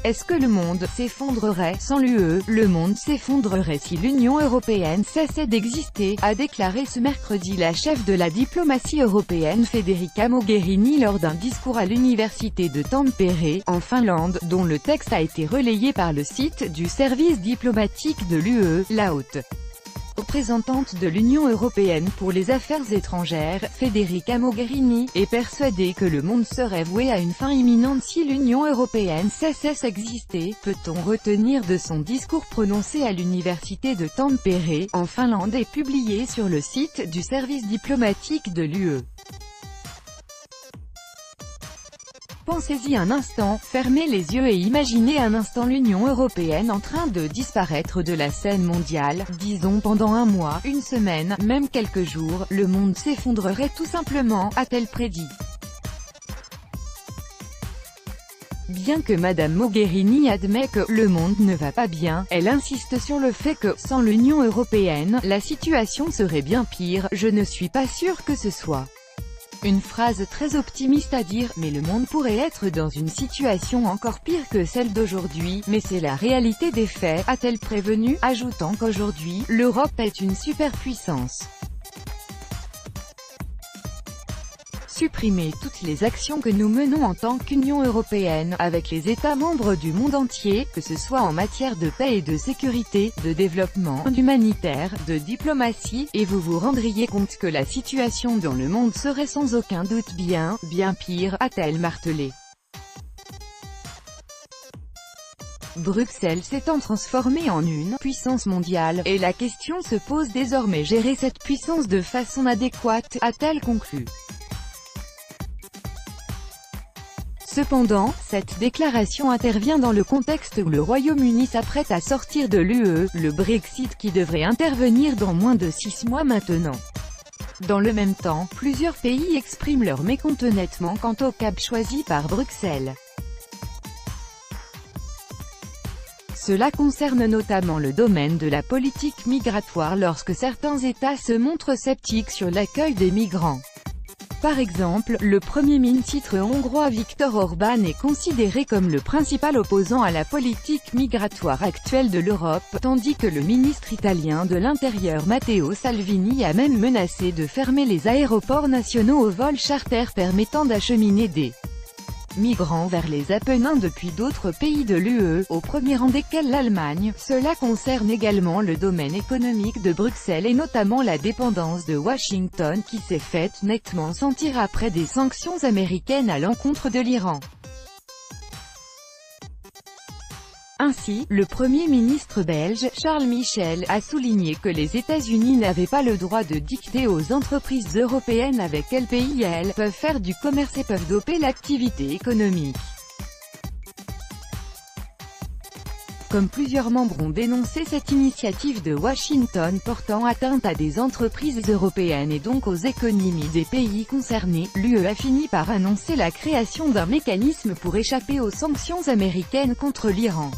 Est-ce que le monde s'effondrerait sans l'UE? Le monde s'effondrerait si l'Union européenne cessait d'exister, a déclaré ce mercredi la chef de la diplomatie européenne Federica Mogherini lors d'un discours à l'université de Tampere, en Finlande, dont le texte a été relayé par le site du service diplomatique de l'UE. La haute représentante de l'Union européenne pour les affaires étrangères, Federica Mogherini, est persuadée que le monde serait voué à une fin imminente si l'Union européenne cessait d'exister, peut-on retenir de son discours prononcé à l'université de Tampere, en Finlande et publié sur le site du service diplomatique de l'UE. Pensez-y un instant, fermez les yeux et imaginez un instant l'Union européenne en train de disparaître de la scène mondiale, disons pendant un mois, une semaine, même quelques jours, le monde s'effondrerait tout simplement, a-t-elle prédit. Bien que Madame Mogherini admet que « le monde ne va pas bien », elle insiste sur le fait que, sans l'Union européenne, la situation serait bien pire. Je ne suis pas sûre que ce soit une phrase très optimiste à dire, mais le monde pourrait être dans une situation encore pire que celle d'aujourd'hui, mais c'est la réalité des faits, a-t-elle prévenu, ajoutant qu'aujourd'hui, l'Europe est une superpuissance. Supprimer toutes les actions que nous menons en tant qu'Union européenne, avec les États membres du monde entier, que ce soit en matière de paix et de sécurité, de développement, d'humanitaire, de diplomatie, et vous vous rendriez compte que la situation dans le monde serait sans aucun doute bien pire, a-t-elle martelé. Bruxelles s'étant transformée en une puissance mondiale, et la question se pose désormais gérer cette puissance de façon adéquate, a-t-elle conclu. Cependant, cette déclaration intervient dans le contexte où le Royaume-Uni s'apprête à sortir de l'UE, le Brexit qui devrait intervenir dans moins de 6 mois maintenant. Dans le même temps, plusieurs pays expriment leur mécontentement quant au cap choisi par Bruxelles. Cela concerne notamment le domaine de la politique migratoire lorsque certains États se montrent sceptiques sur l'accueil des migrants. Par exemple, le premier ministre hongrois Viktor Orbán est considéré comme le principal opposant à la politique migratoire actuelle de l'Europe, tandis que le ministre italien de l'Intérieur Matteo Salvini a même menacé de fermer les aéroports nationaux aux vols charters permettant d'acheminer des migrants vers les Apennins depuis d'autres pays de l'UE, au premier rang desquels l'Allemagne. Cela concerne également le domaine économique de Bruxelles et notamment la dépendance de Washington qui s'est faite nettement sentir après des sanctions américaines à l'encontre de l'Iran. Ainsi, le Premier ministre belge, Charles Michel, a souligné que les États-Unis n'avaient pas le droit de dicter aux entreprises européennes avec quel pays elles peuvent faire du commerce et peuvent doper l'activité économique. Comme plusieurs membres ont dénoncé cette initiative de Washington portant atteinte à des entreprises européennes et donc aux économies des pays concernés, l'UE a fini par annoncer la création d'un mécanisme pour échapper aux sanctions américaines contre l'Iran.